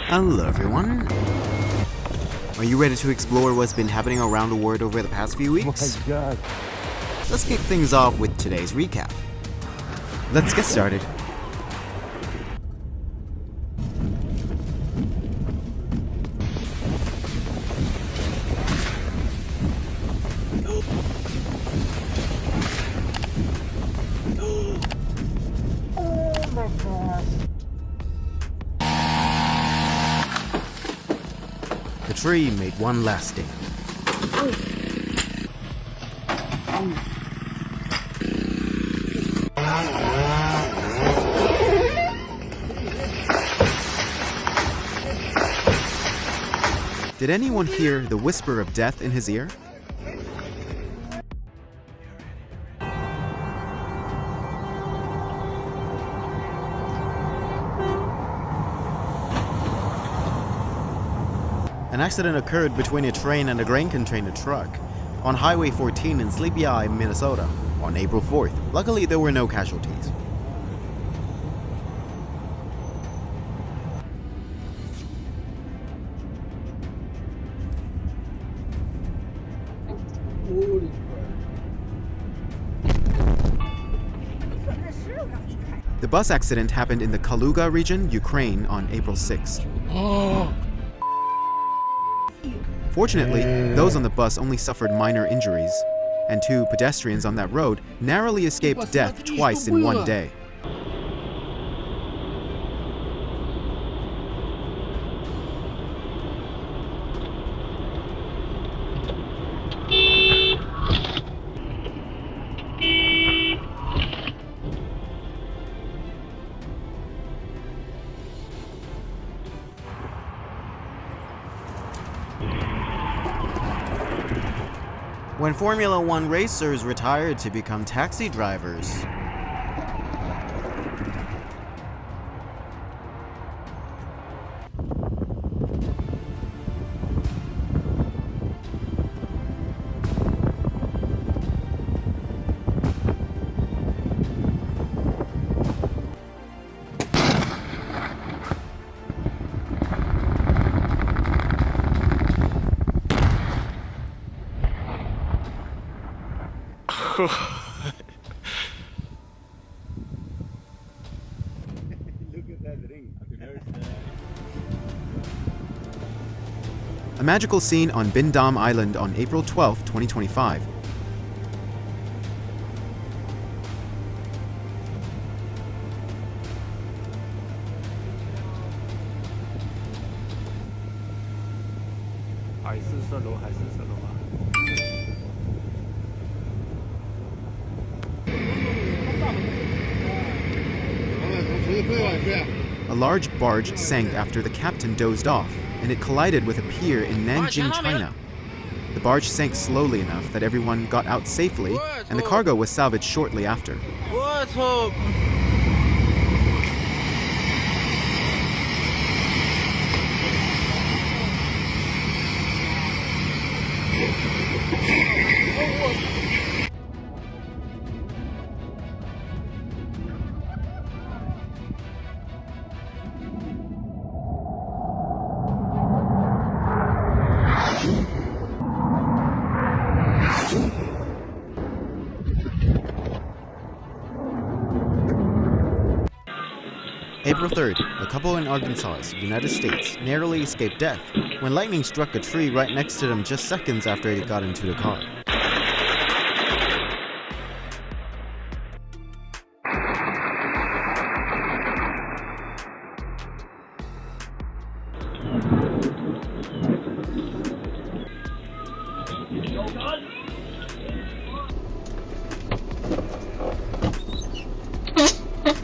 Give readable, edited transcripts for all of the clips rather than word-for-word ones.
Hello everyone. Are you ready to explore what's been happening around the world over the past few weeks? Oh my god. Let's kick things off with today's recap. Let's get started. Oh my gosh. The tree made one last stand. Did anyone hear the whisper of death in his ear? An accident occurred between a train and a grain container truck on Highway 14 in Sleepy Eye, Minnesota, on April 4th. Luckily, there were no casualties. The bus accident happened in the Kaluga region, Ukraine, on April 6th. Fortunately, those on the bus only suffered minor injuries, and 2 pedestrians on that road narrowly escaped death twice in one day. When Formula One racers retired to become taxi drivers. A magical scene on Bindam Island on April 12, 2025. A large barge sank after the captain dozed off, and it collided with a pier in Nanjing, China. The barge sank slowly enough that everyone got out safely, and the cargo was salvaged shortly after. April 3rd, a couple in Arkansas, United States, narrowly escaped death when lightning struck a tree right next to them just seconds after it got into the car.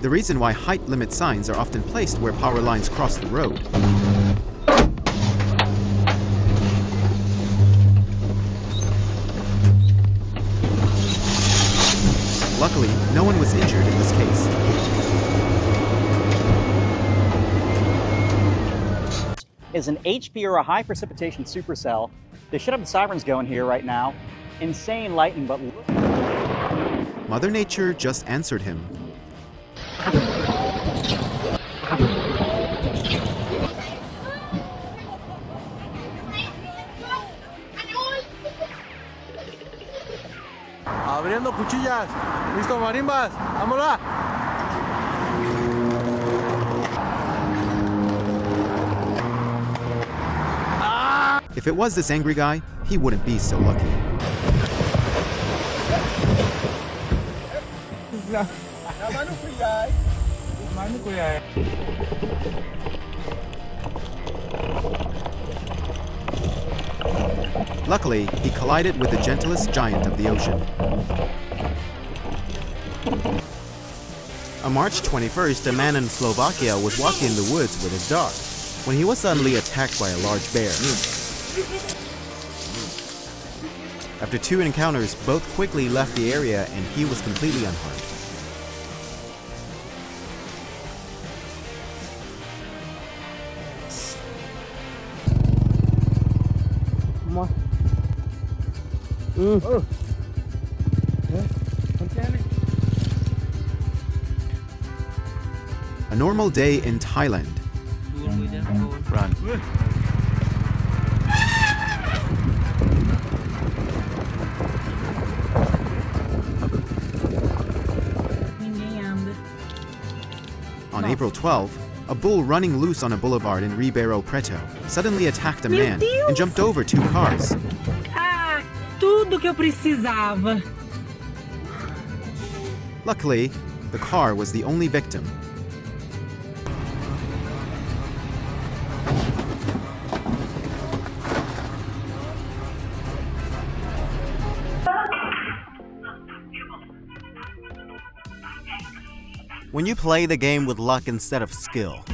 The reason why height limit signs are often placed where power lines cross the road. Luckily, no one was injured in this case. Is an HP or a high precipitation supercell. They should have the sirens going here right now. Insane lightning, but Mother Nature just answered him. cuchillas. Listo, marimbas. Vámonos. If it was this angry guy, he wouldn't be so lucky. Luckily, he collided with the gentlest giant of the ocean. On March 21st, a man in Slovakia was walking in the woods with his dog when he was suddenly attacked by a large bear. After 2 encounters, both quickly left the area and he was completely unharmed. A normal day in Thailand. Run. On April 12, a bull running loose on a boulevard in Ribeirão Preto suddenly attacked a man and jumped over 2 cars. Ah, tudo que eu precisava. Luckily, the car was the only victim. When you play the game with luck instead of skill,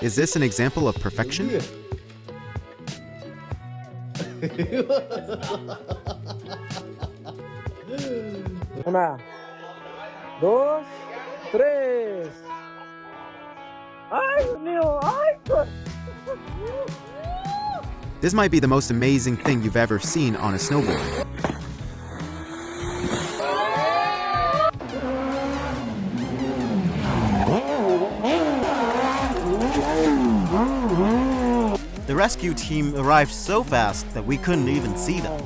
is this an example of perfection? Una, dos, tres. Ay, Dios mío, ay. This might be the most amazing thing you've ever seen on a snowboard. The rescue team arrived so fast that we couldn't even see them.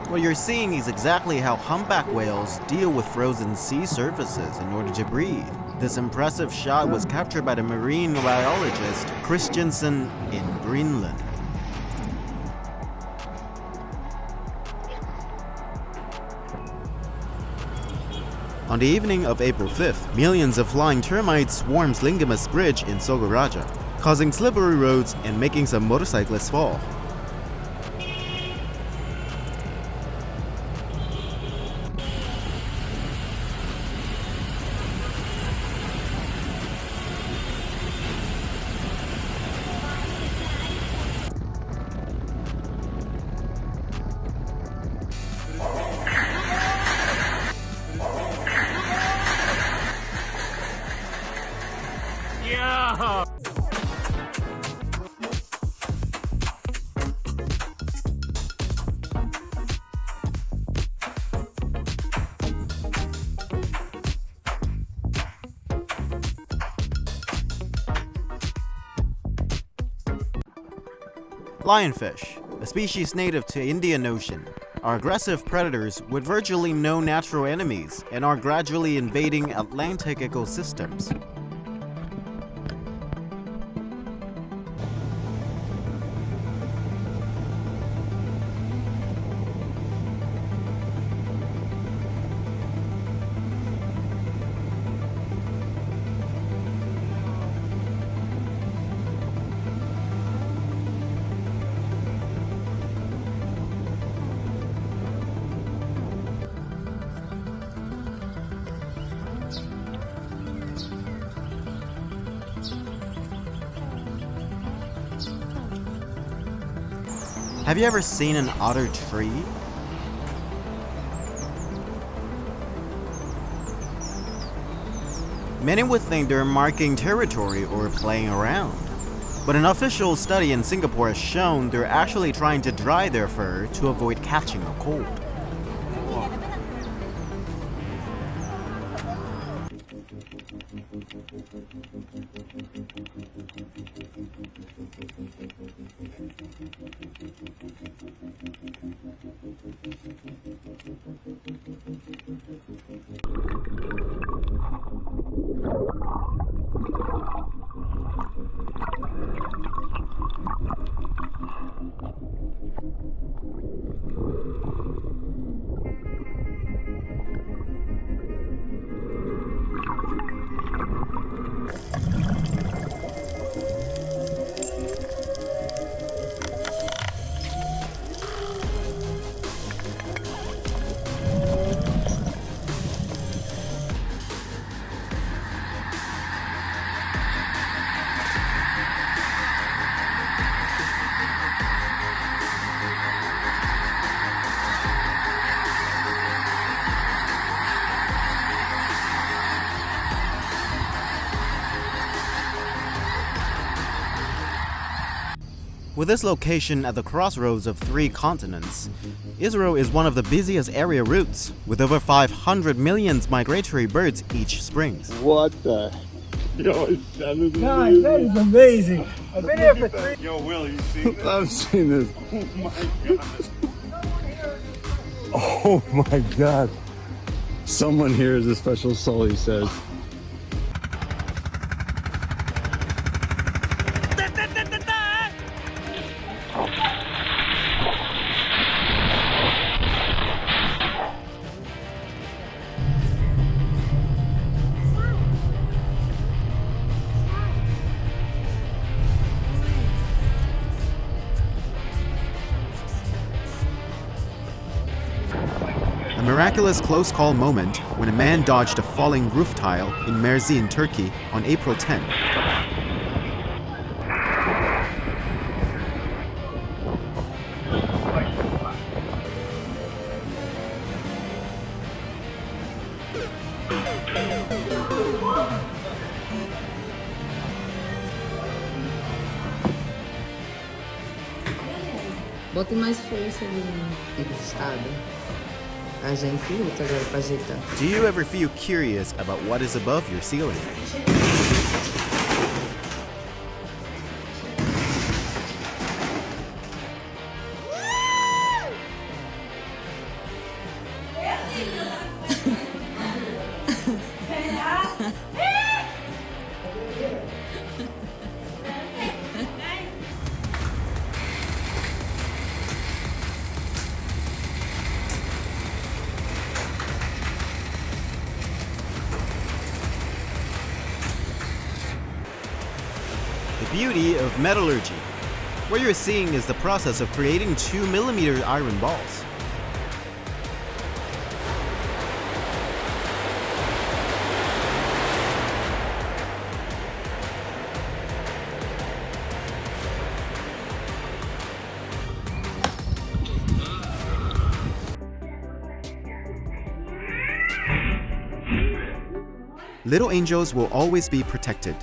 What you're seeing is exactly how humpback whales deal with frozen sea surfaces in order to breathe. This impressive shot was captured by the marine biologist Christensen in Greenland. On the evening of April 5th, millions of flying termites swarmed Lingamas Bridge in Sogoraja, causing slippery roads and making some motorcyclists fall. Lionfish, a species native to Indian Ocean, are aggressive predators with virtually no natural enemies and are gradually invading Atlantic ecosystems. Have you ever seen an otter tree? Many would think they're marking territory or playing around. But an official study in Singapore has shown they're actually trying to dry their fur to avoid catching a cold. With this location at the crossroads of 3 continents, Israel is one of the busiest area routes, with over 500 million migratory birds each spring. What the? Yo, that is Guys, that is amazing. I've been here for 3 Yo, Will, you seen this? I've seen this. Oh my god. Oh my god. Someone here is a special soul, he says. A miraculous close call moment when a man dodged a falling roof tile in Mersin, Turkey on April 10. Bote mais força ali no estado. A gente luta agora pra ajeitar. Do you ever feel curious about what is above your ceiling? The beauty of metallurgy. What you're seeing is the process of creating 2mm iron balls. Little angels will always be protected.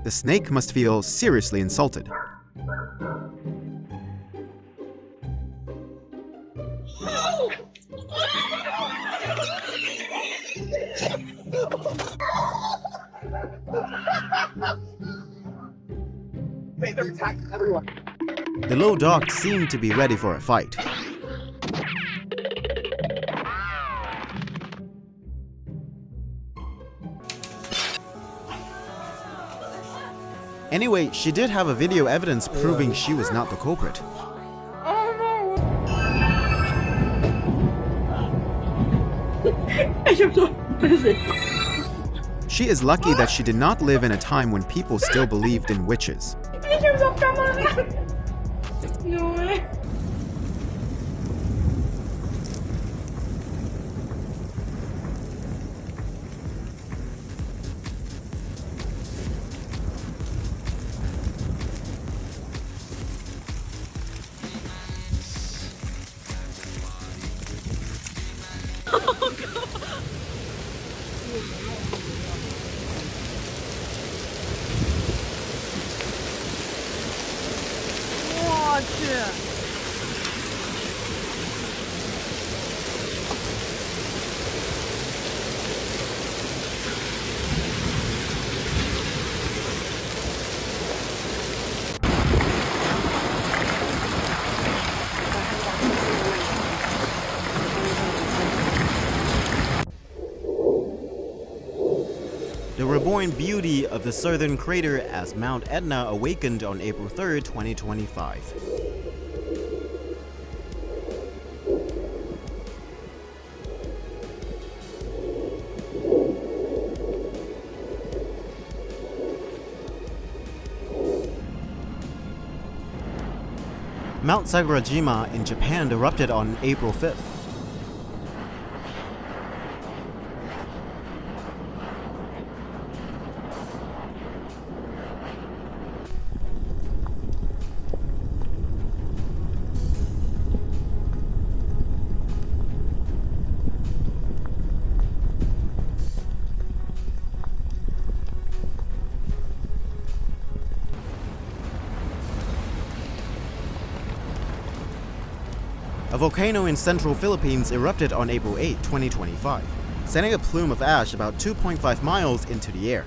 The snake must feel seriously insulted. The little dog seemed to be ready for a fight. Anyway, she did have a video evidence proving she was not the culprit. She is lucky that she did not live in a time when people still believed in witches. The reborn beauty of the southern crater as Mount Etna awakened on April 3, 2025. Mount Sakurajima in Japan erupted on April 5th. A volcano in central Philippines erupted on April 8, 2025, sending a plume of ash about 2.5 miles into the air.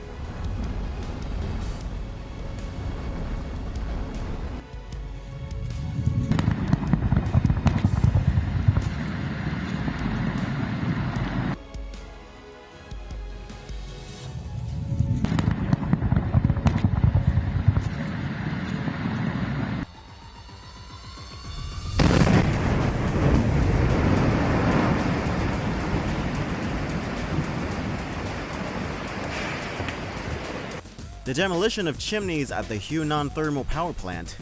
The demolition of chimneys at the Hunan thermal power plant.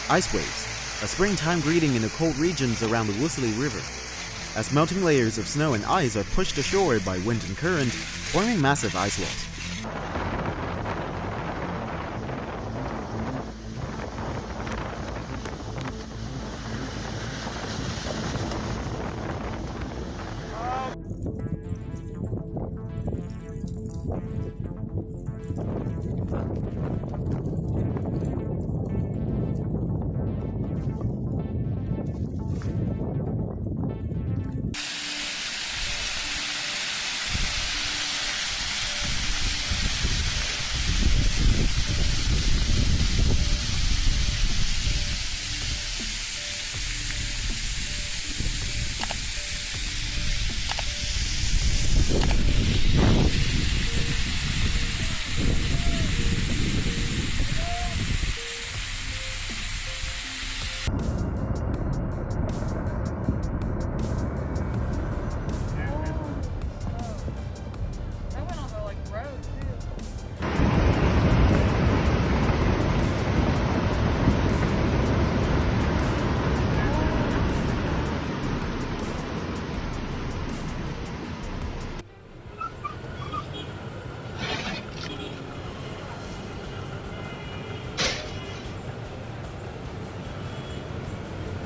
Ice waves, a springtime greeting in the cold regions around the Woosali River, as melting layers of snow and ice are pushed ashore by wind and current, forming massive ice walls.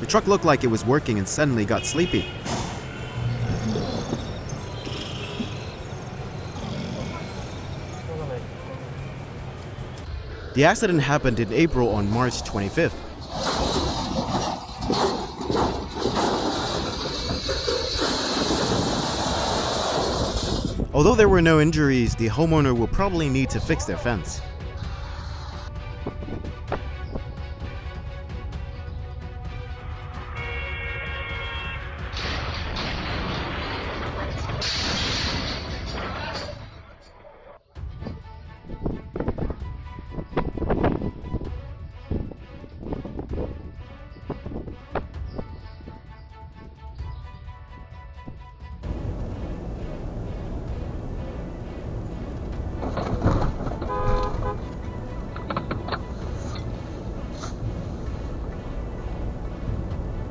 The truck looked like it was working and suddenly got sleepy. The accident happened in April on March 25th. Although there were no injuries, the homeowner will probably need to fix their fence.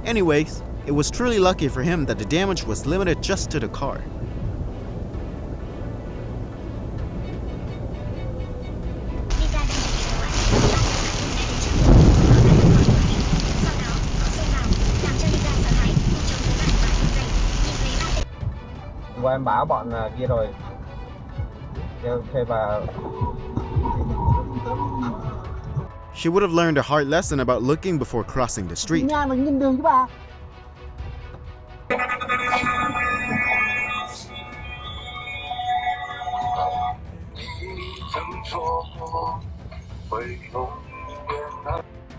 Anyways, it was truly lucky for him that the damage was limited just to the car. Em báo bọn kia rồi thuê vào. She would have learned a hard lesson about looking before crossing the street. Nhà mình nhìn đường chứ bà.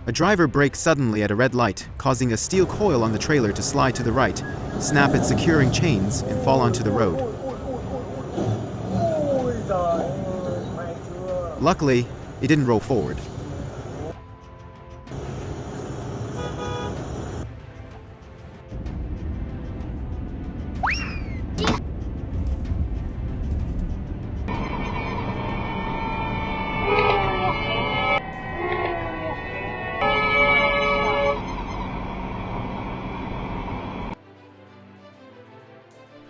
A driver brakes suddenly at a red light, causing a steel coil on the trailer to slide to the right, snap its securing chains, and fall onto the road. Luckily, it didn't roll forward.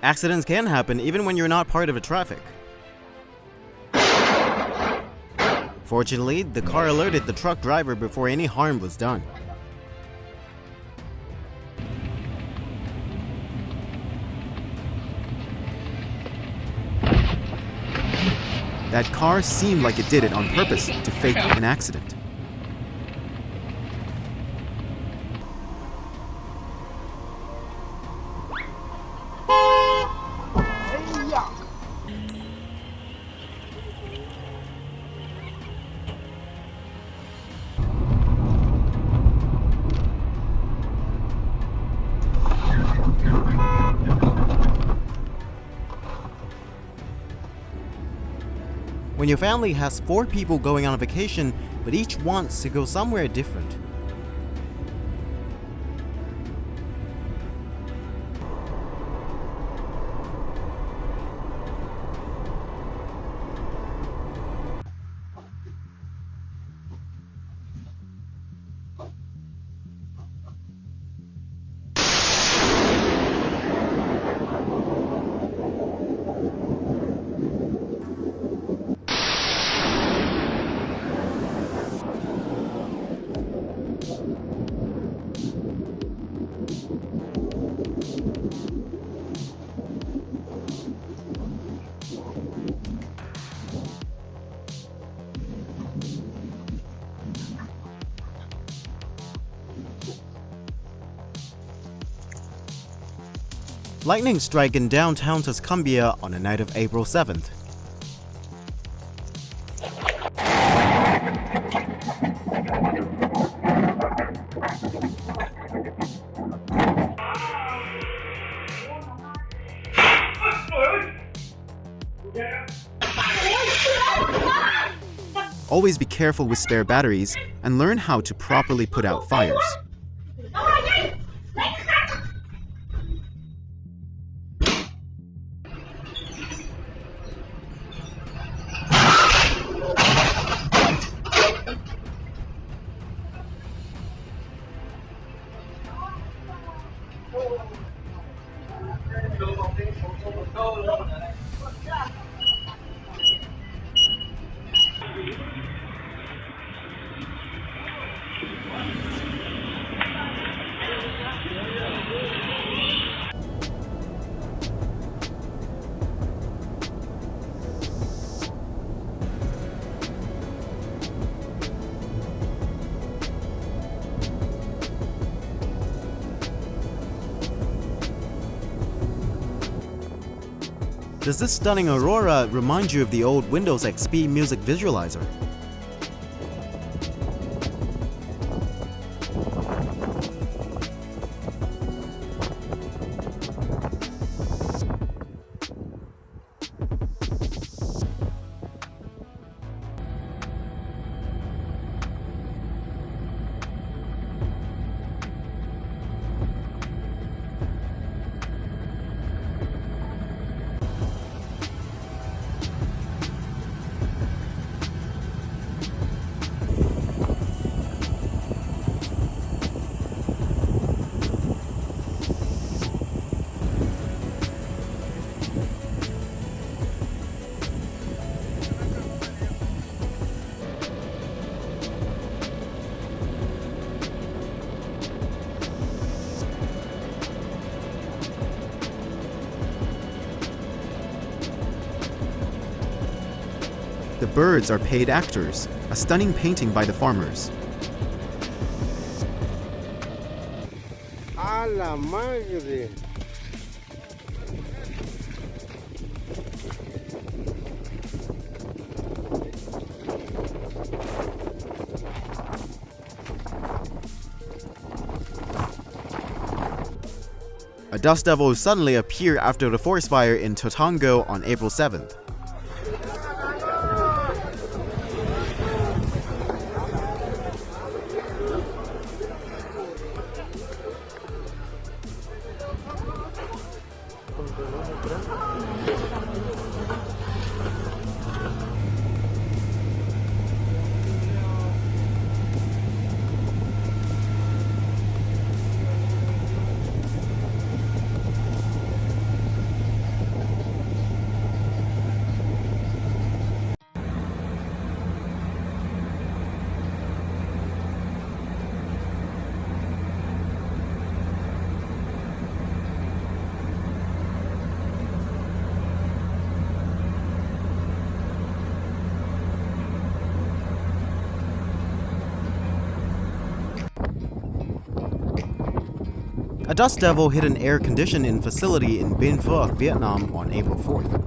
Accidents can happen even when you're not part of a traffic. Fortunately, the car alerted the truck driver before any harm was done. That car seemed like it did it on purpose to fake an accident. When your family has 4 people going on a vacation, but each wants to go somewhere different. Lightning strike in downtown Tuscumbia on the night of April 7th. Always be careful with spare batteries and learn how to properly put out fires. Does this stunning aurora remind you of the old Windows XP music visualizer? The birds are paid actors, a stunning painting by the farmers. A la madre. A dust devil suddenly appeared after the forest fire in Totongo on April 7th. A dust devil hit an air conditioning facility in Binh Phuoc, Vietnam on April 4th.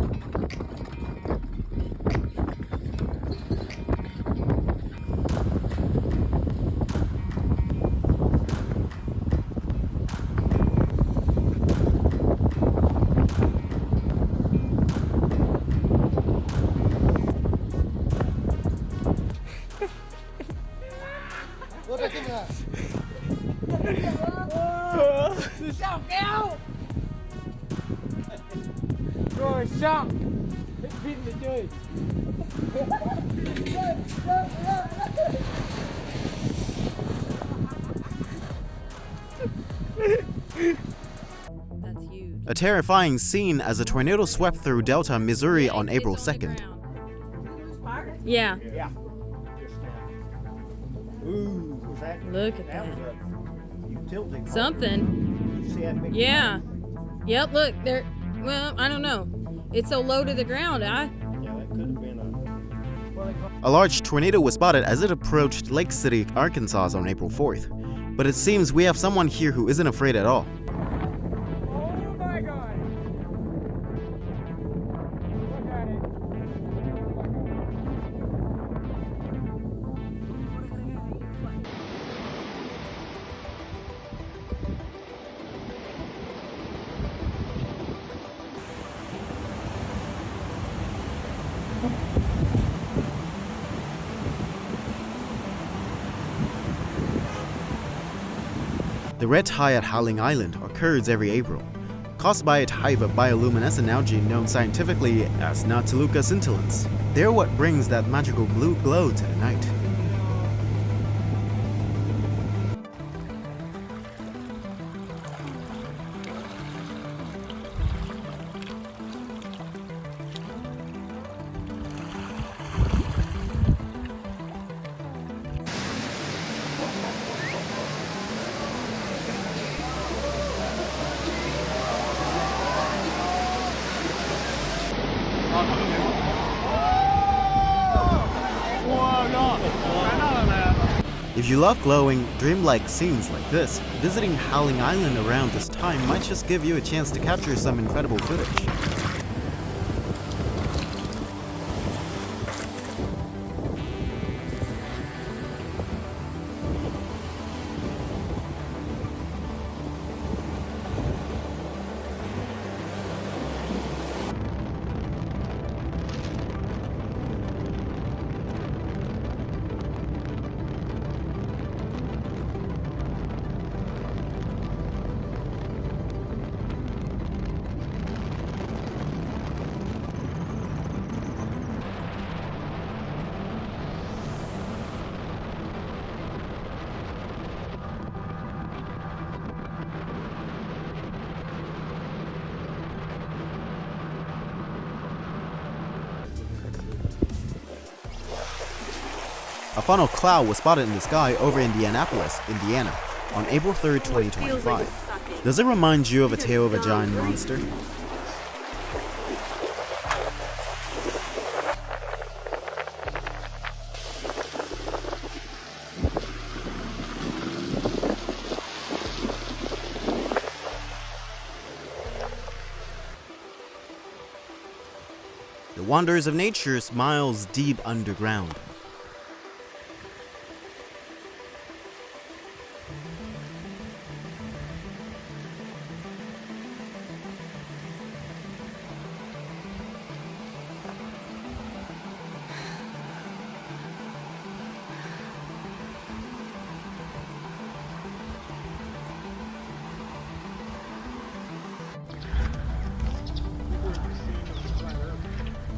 Rồi xong. Hết pin để chơi. A terrifying scene as a tornado swept through Delta, Missouri on April 2nd. Yeah. Ooh, was that? Look at that. You tilted. Something. You see that big? Yeah. Yep, look, there. Well, I don't know. It's so low to the ground. Yeah, that could have been A large tornado was spotted as it approached Lake City, Arkansas on April 4th. But it seems we have someone here who isn't afraid at all. Oh my God! Look at it. The red tide at Howling Island occurs every April, caused by a hive of bioluminescent algae known scientifically as Natuluca scintillans. They're what brings that magical blue glow to the night. If you love glowing, dreamlike scenes like this, visiting Howling Island around this time might just give you a chance to capture some incredible footage. A funnel cloud was spotted in the sky over Indianapolis, Indiana, on April 3rd, 2025. Does it remind you of a tale of a giant monster? The wonders of nature smiles deep underground.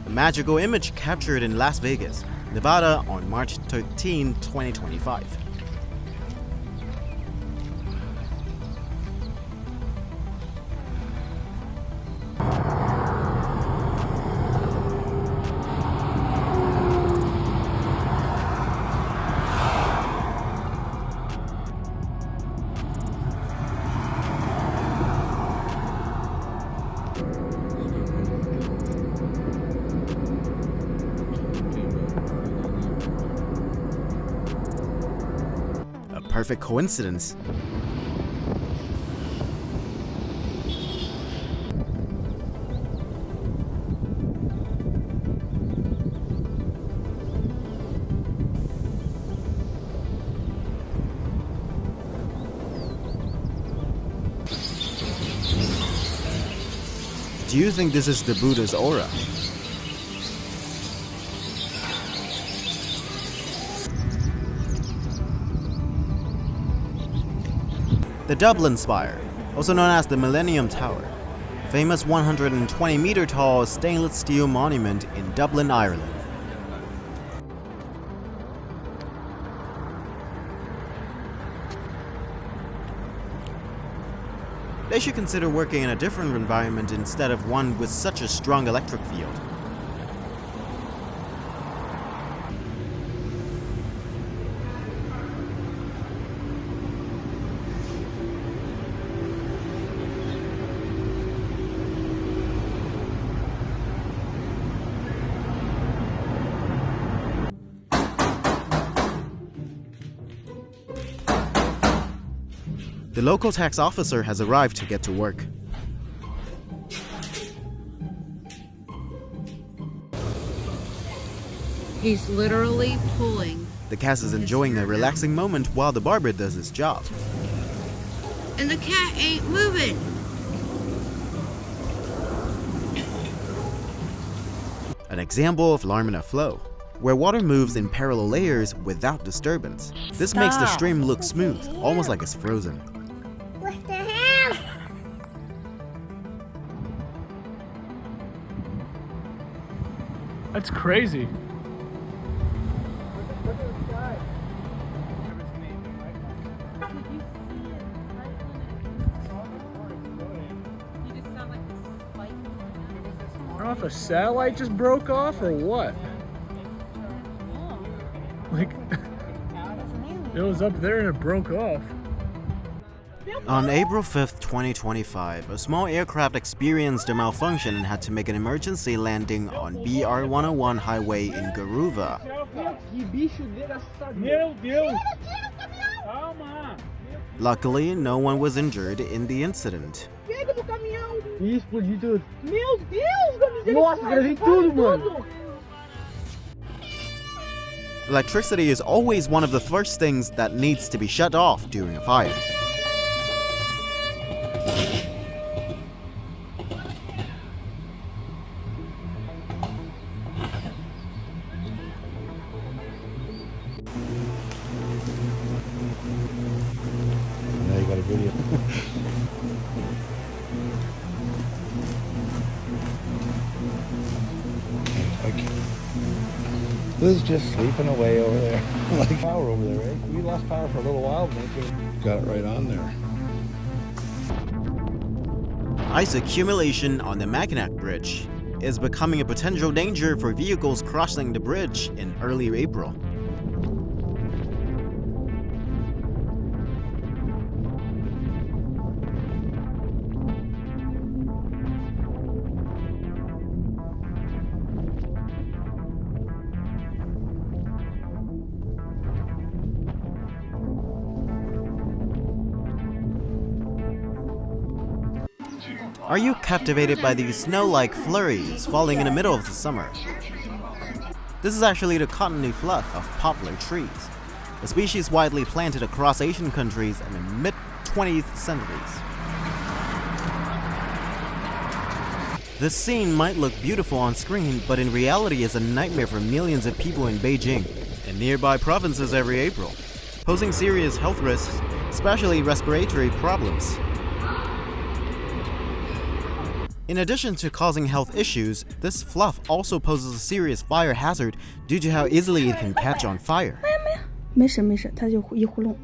A magical image captured in Las Vegas, Nevada on March 13, 2025. Perfect coincidence. Do you think this is the Buddha's aura? The Dublin Spire, also known as the Millennium Tower, a famous 120-meter tall stainless steel monument in Dublin, Ireland. They should consider working in a different environment instead of one with such a strong electric field. The local tax officer has arrived to get to work. He's literally pulling. The cast is enjoying a relaxing moment while the barber does his job. And the cat ain't moving. An example of laminar flow, where water moves in parallel layers without disturbance. This makes the stream look smooth, almost like it's frozen. What the hell? That's crazy. I don't know if a satellite just broke off or what. Like, it was up there and it broke off. On April 5th, 2025, a small aircraft experienced a malfunction and had to make an emergency landing on BR-101 highway in Garuva. Luckily, no one was injured in the incident. Electricity is always one of the first things that needs to be shut off during a fire. Now you got a video. Liz just sleeping away over there. Like power over there, right? We lost power for a little while, but got it right on there. Ice accumulation on the Mackinac Bridge is becoming a potential danger for vehicles crossing the bridge in early April. Are you captivated by these snow-like flurries falling in the middle of the summer? This is actually the cottony fluff of poplar trees, a species widely planted across Asian countries in the mid-20th centuries. This scene might look beautiful on screen, but in reality is a nightmare for millions of people in Beijing and nearby provinces every April, posing serious health risks, especially respiratory problems. In addition to causing health issues, this fluff also poses a serious fire hazard due to how easily it can catch on fire. 没事没事，它就一糊弄。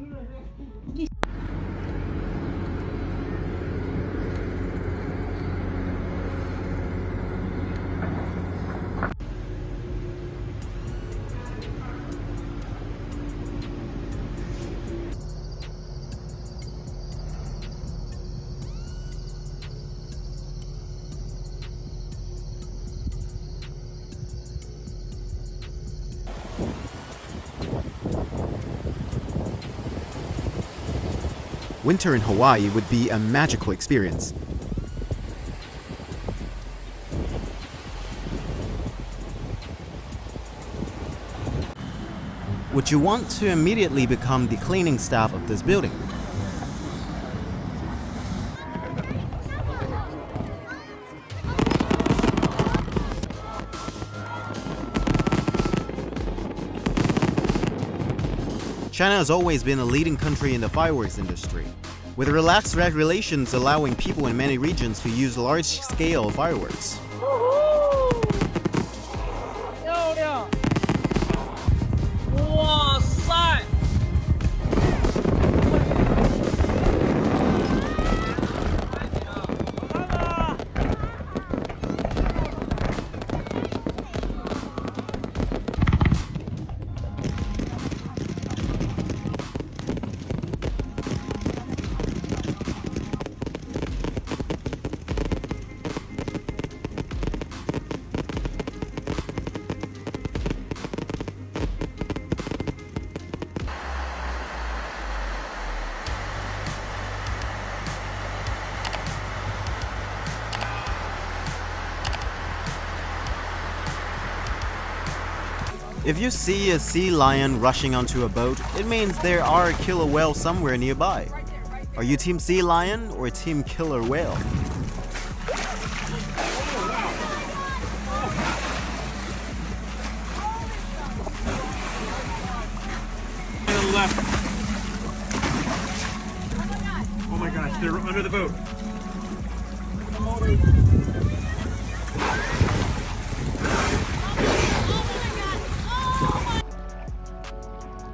Winter in Hawaii would be a magical experience. Would you want to immediately become the cleaning staff of this building? China has always been a leading country in the fireworks industry, with relaxed regulations allowing people in many regions to use large-scale fireworks. If you see a sea lion rushing onto a boat, it means there are killer whales somewhere nearby. Are you team sea lion or team killer whale? Oh my gosh, they're under the boat.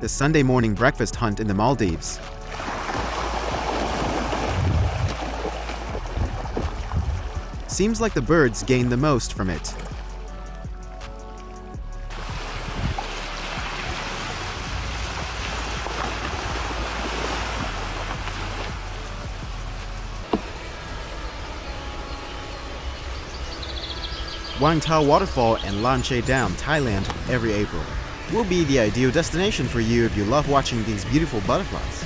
The Sunday morning breakfast hunt in the Maldives. Seems like the birds gain the most from it. Wang Tao Waterfall and Lan Che Dam, Thailand, every April will be the ideal destination for you if you love watching these beautiful butterflies.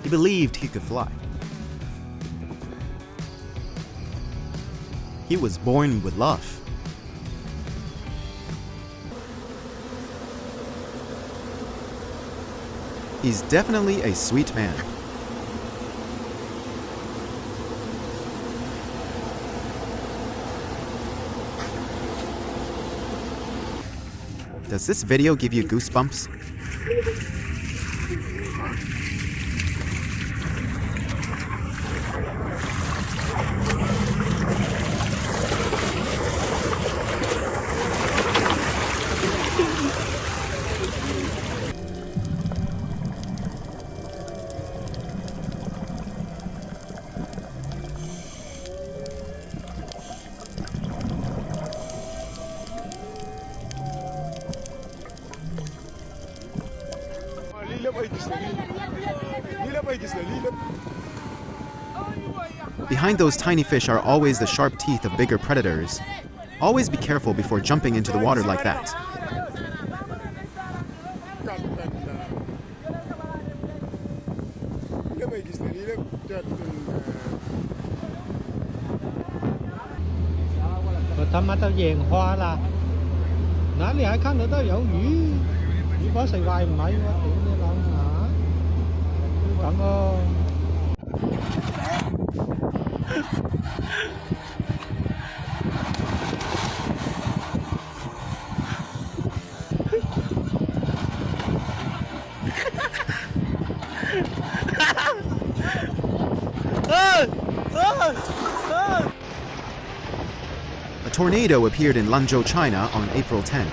He believed he could fly. He was born with love. He's definitely a sweet man. Does this video give you goosebumps? Behind those tiny fish are always the sharp teeth of bigger predators. Always be careful before jumping into the water like that. A tornado appeared in Lanzhou, China on April 10.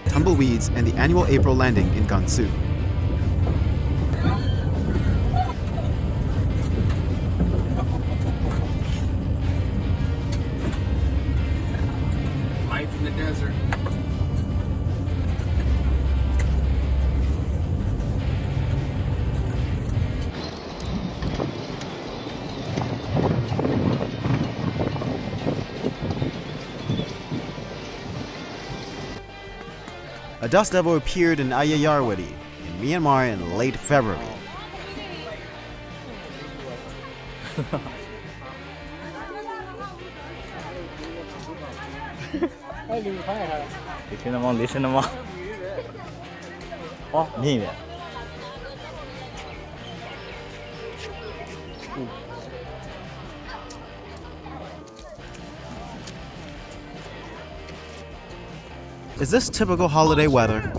Tumbleweeds and the annual April landing in Gansu. Life in the desert. A dust devil appeared in Ayeyarwady, in Myanmar in late February. Is this typical holiday weather?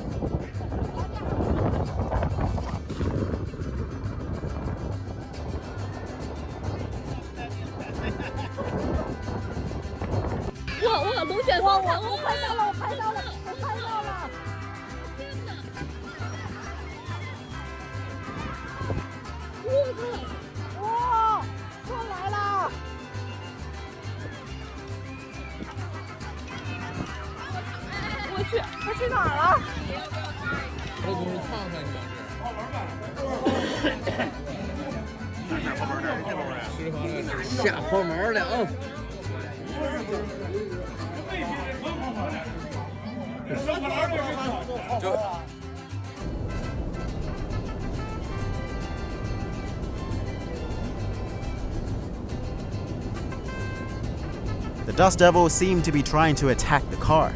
The dust devil seemed to be trying to attack the car.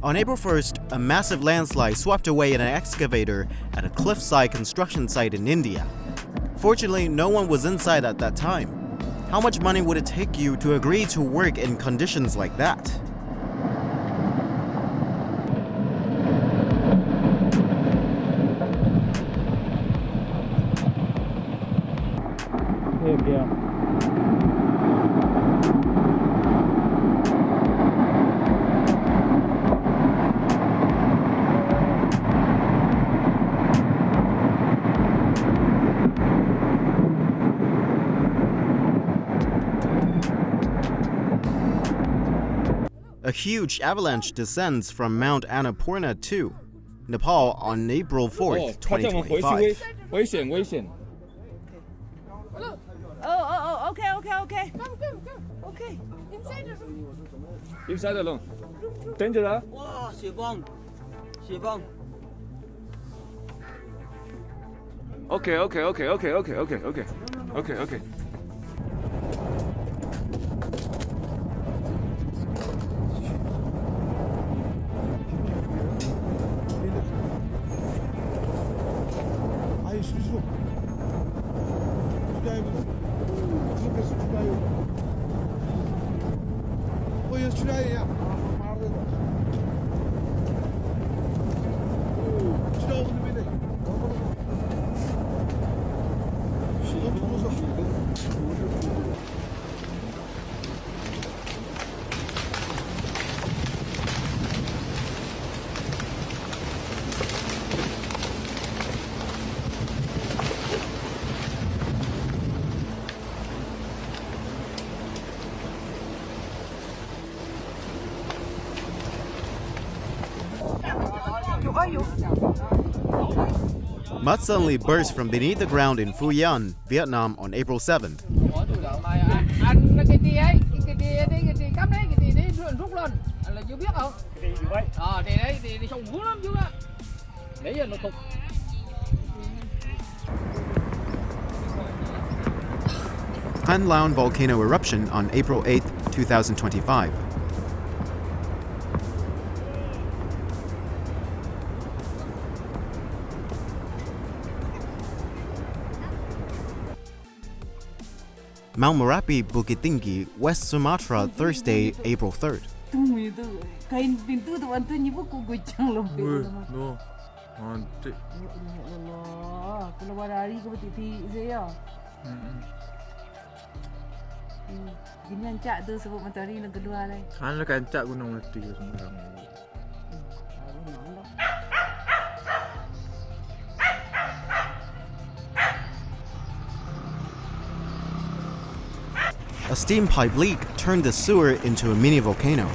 On April 1st, a massive landslide swept away an excavator at a cliffside construction site in India. Fortunately, no one was inside at that time. How much money would it take you to agree to work in conditions like that? huge avalanche descends from Mount Annapurna 2, Nepal on April 4th, 2025. 危险危险。Okay. Inside the room. Dangerous. 哇，雪崩，雪崩。 Okay. 아예 수조. 수자이거든. 이렇게 수자이. 얘 수자이야. 말하다. 수자 오는 미네. 시도 보고서. Mud suddenly burst from beneath the ground in Phu Yan, Vietnam on April 7th. Anh cái tia ấy, cái tia cắm đấy, cái tia đấy rút lên. Anh là chưa biết không? Cái tia gì vậy? Tia đấy, tia sông vú lắm chứ á. Để giờ nó thục. Han Laon volcano eruption on April 8th, 2025. Mount Merapi, Bukit Tinggi, West Sumatra, Thursday, April 3rd. A steam pipe leak turned the sewer into a mini volcano.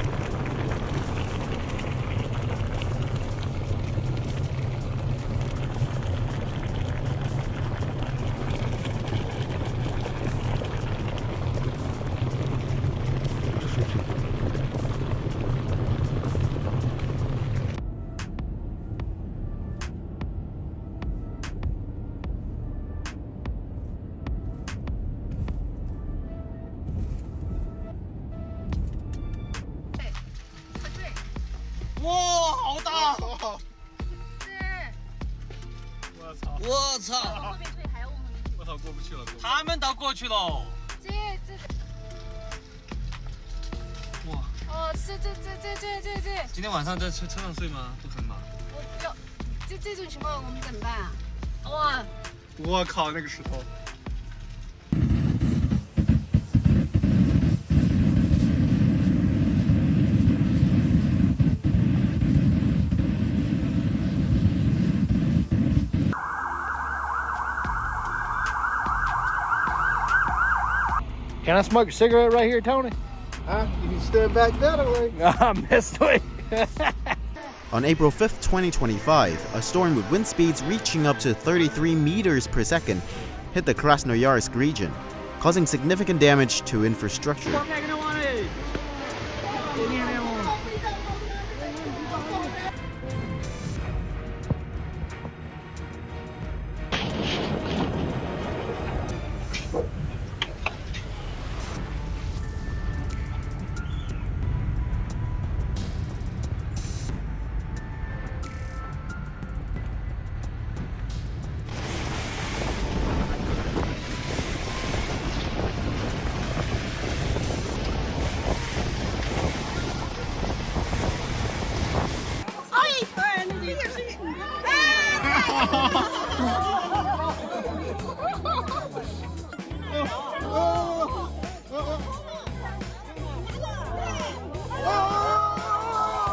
Can I smoke a cigarette right here, Tony? Huh? You can stand back that way. I missed it. On April 5th, 2025, a storm with wind speeds reaching up to 33 meters per second hit the Krasnoyarsk region, causing significant damage to infrastructure.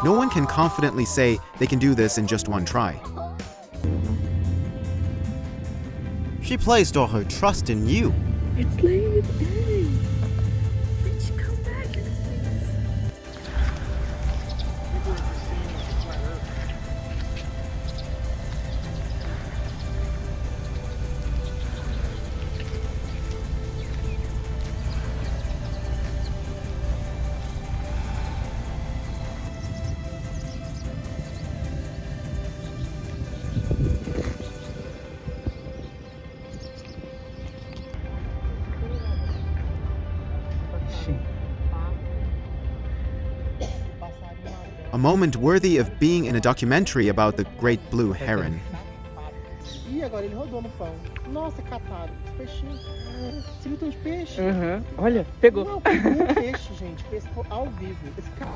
No one can confidently say they can do this in just one try. She placed all her trust in you. It's late. Hey. Bitch, come back. moment worthy of being in a documentary about the great blue heron. E agora ele rodou no pão. Nossa, catado. Os peixinhos. Você viu os peixes? Olha, pegou. Não, pegou um peixe, gente. Pescou ao vivo. Esse cara...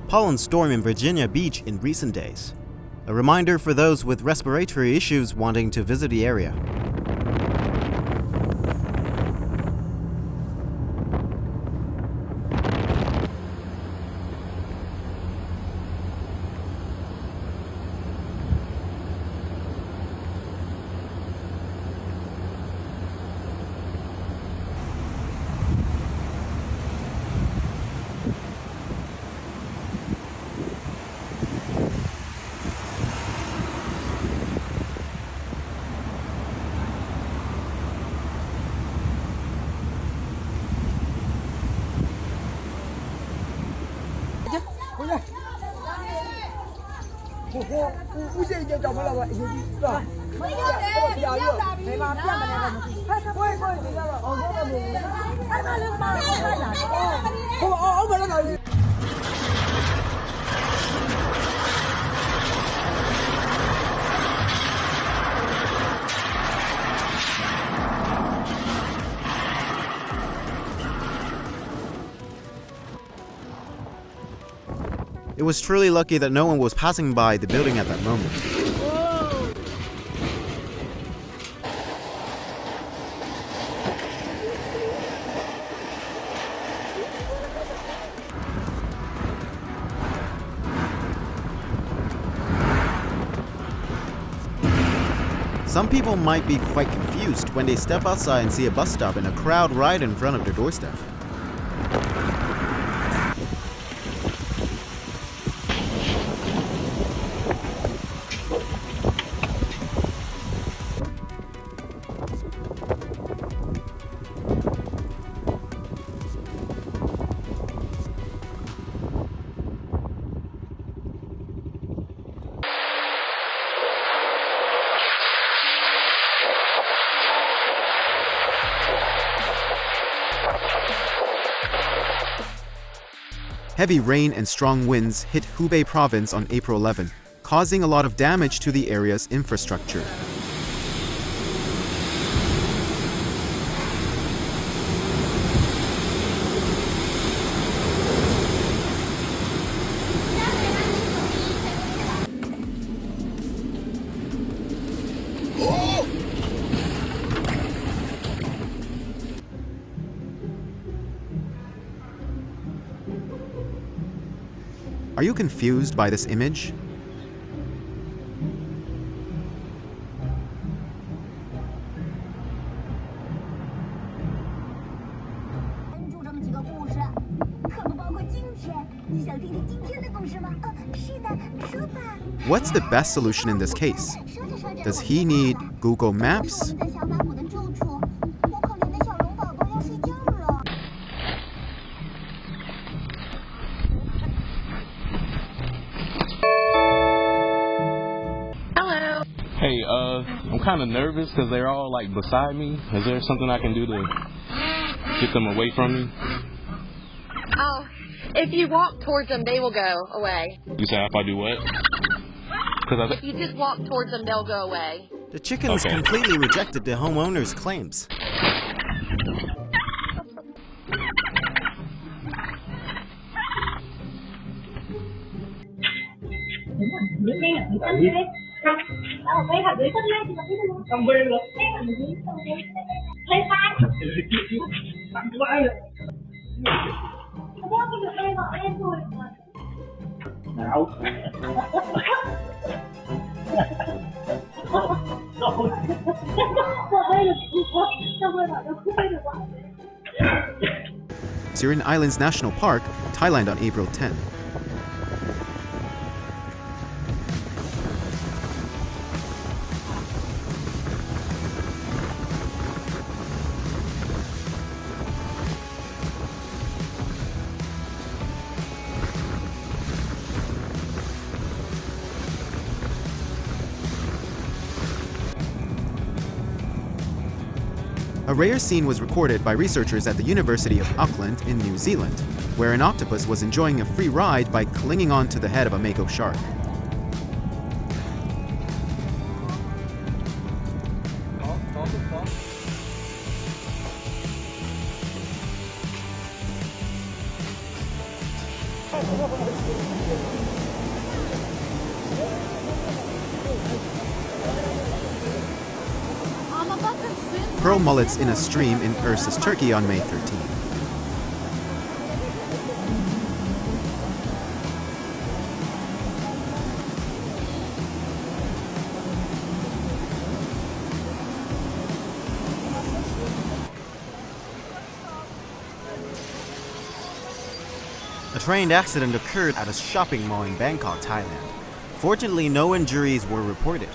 Pollen storm in Virginia Beach in recent days. A reminder for those with respiratory issues wanting to visit the area. It was truly lucky that no one was passing by the building at that moment. Some people might be quite confused when they step outside and see a bus stop and a crowd right in front of their doorstep. Heavy rain and strong winds hit Hubei province on April 11, causing a lot of damage to the area's infrastructure. Are you confused by this image? What's the best solution in this case? Does he need Google Maps? Hey, I'm kind of nervous because they're all like beside me. Is there something I can do to get them away from me? Oh, if you walk towards them, they will go away. You say if I do what? If you just walk towards them, they'll go away. The chickens completely rejected the homeowner's claims. Siren Islands National Park, Thailand on April 10. A rare scene was recorded by researchers at the University of Auckland in New Zealand, where an octopus was enjoying a free ride by clinging onto the head of a mako shark. Pearl mullets in a stream in Ursus, Turkey on May 13. A train accident occurred at a shopping mall in Bangkok, Thailand. Fortunately, no injuries were reported.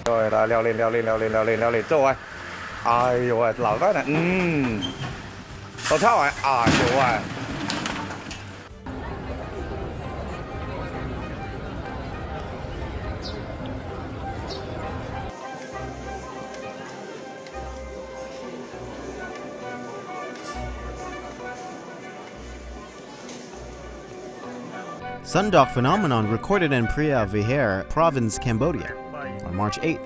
Rồi là leo lên chỗ ơi. Ai ơi, lão cái này. Tôi theo rồi. Trời ơi. Sundog phenomenon recorded in Pria Vihear province, Cambodia on March 8th.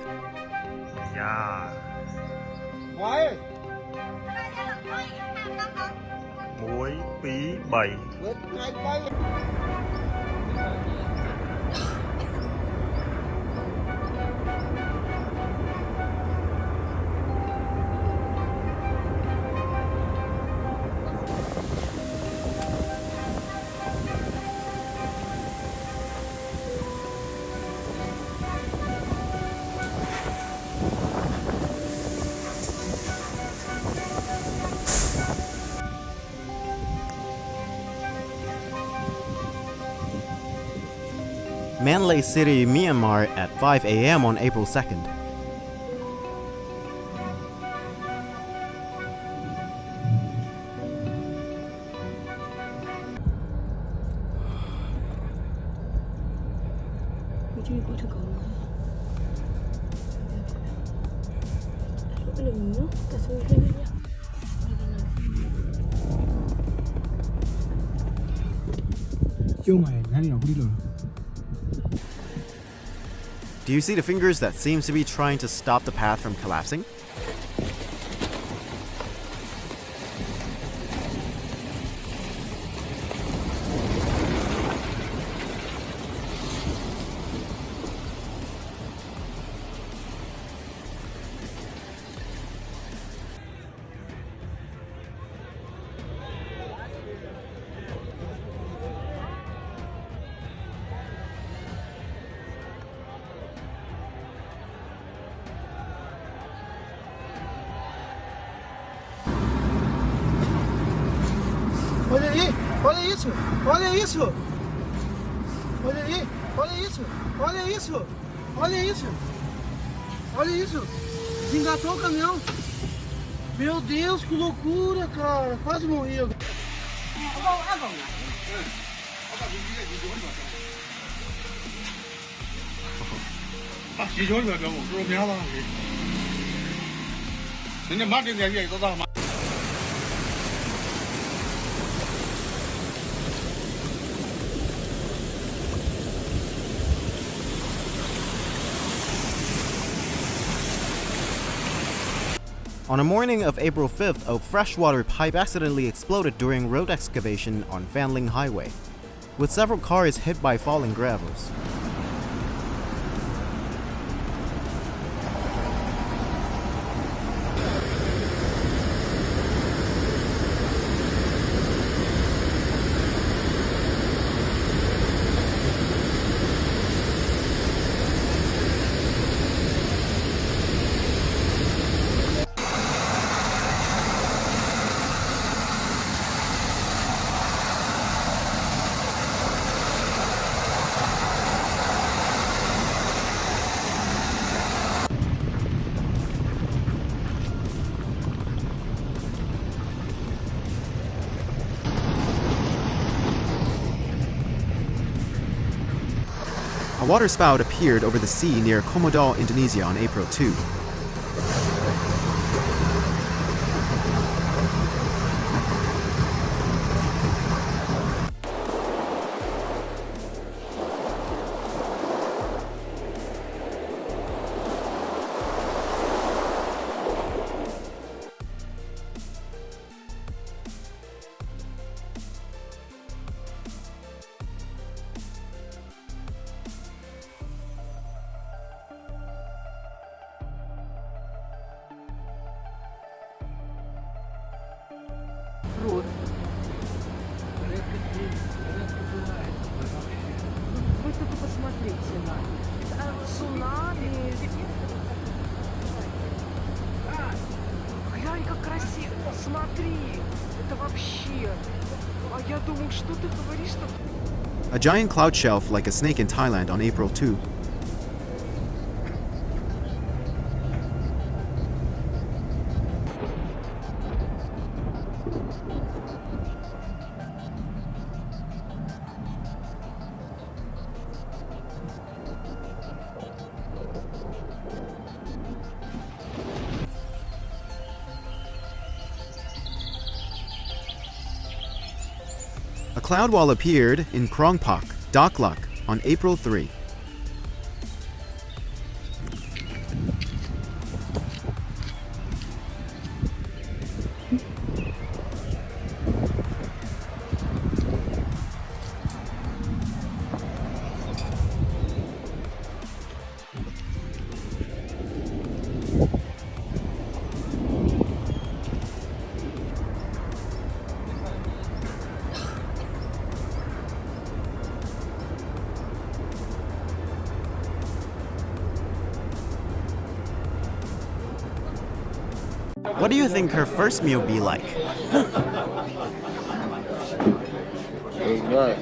Muối P 7. Mandalay City, Myanmar at 5 a.m. on April 2nd. Do you see the fingers that seems to be trying to stop the path from collapsing? Olha isso! Olha isso! Olha ali! Olha isso! Olha isso! Olha isso! Olha isso! Desengatou o caminhão! Meu Deus, que loucura, cara! Quase morri. On the morning of April 5th, a freshwater pipe accidentally exploded during road excavation on Fanling Highway, with several cars hit by falling gravels. A waterspout appeared over the sea near Komodo, Indonesia on April 2. Вы только посмотрите на цунами. Глянь, как красиво. Смотри, это вообще. А я думаю, что ты говоришь, что... A giant cloud shelf like a snake in Thailand on April 2. A cloud wall appeared in Krongpak, Daklak, on April 3. What do you think her first meal be like? It's nice.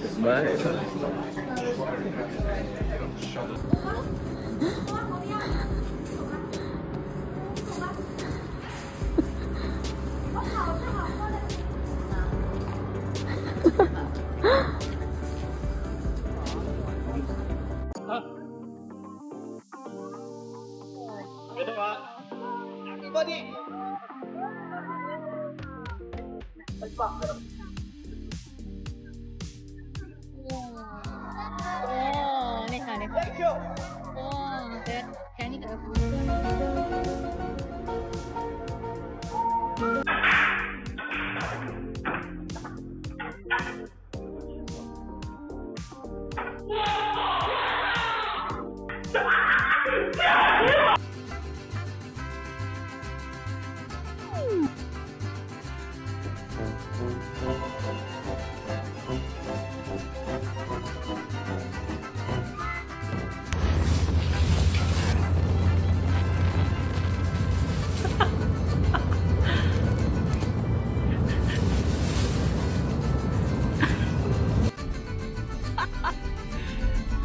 It's nice. Everybody. Thank you.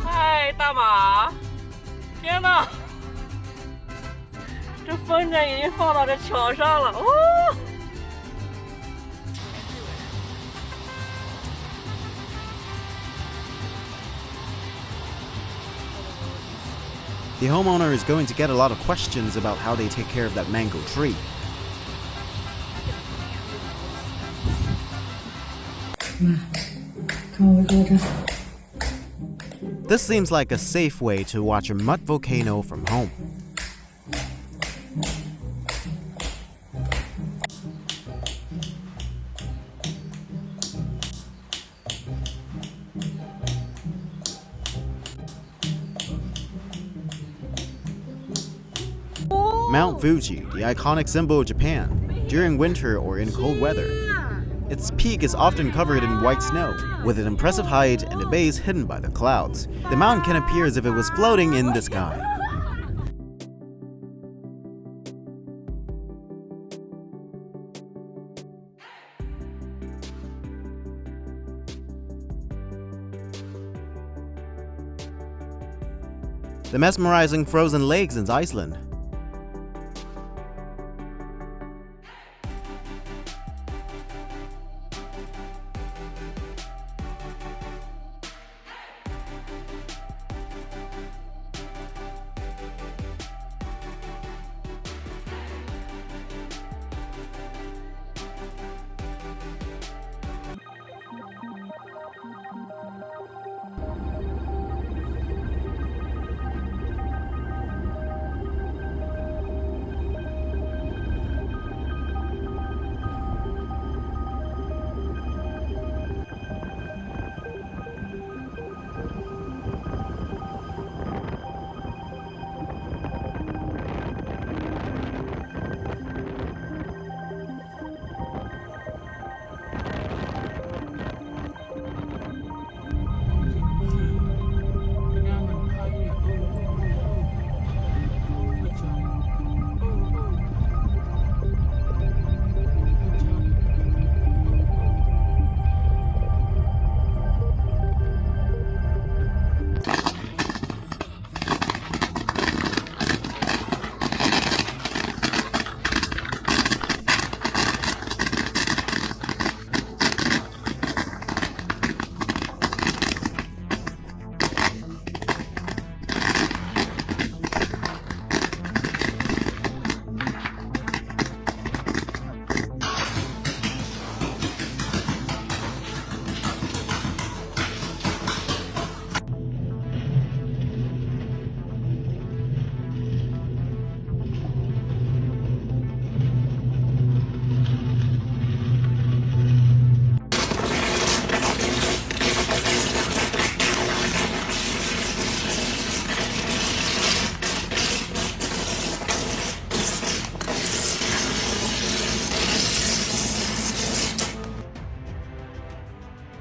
Hi，大马！天哪，这风筝已经放到这桥上了，哦！ The homeowner is going to get a lot of questions about how they take care of that mango tree. This seems like a safe way to watch a mud volcano from home. Mount Fuji, the iconic symbol of Japan, during winter or in cold weather. Its peak is often covered in white snow, with an impressive height and the base hidden by the clouds. The mountain can appear as if it was floating in the sky. The mesmerizing frozen lakes in Iceland.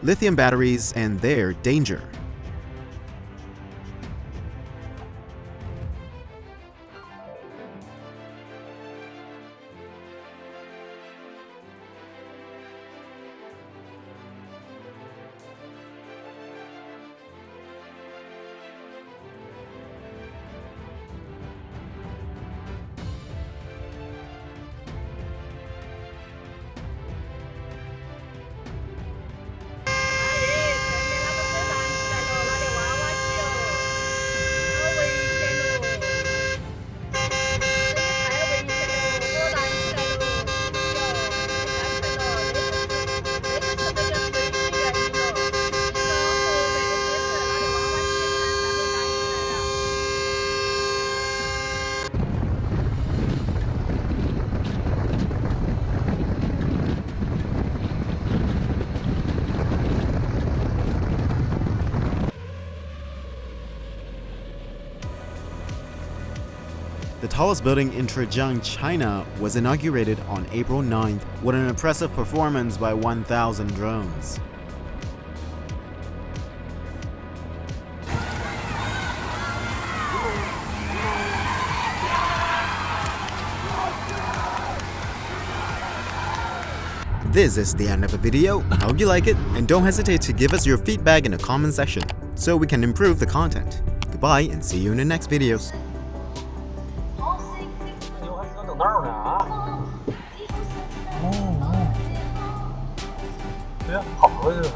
lithium batteries and their danger. The tallest building in Zhejiang, China was inaugurated on April 9th with an impressive performance by 1,000 drones. This is the end of the video. I hope you like it, and don't hesitate to give us your feedback in the comment section so we can improve the content. Goodbye and see you in the next videos. 等那儿呢啊！对呀，跑过去了。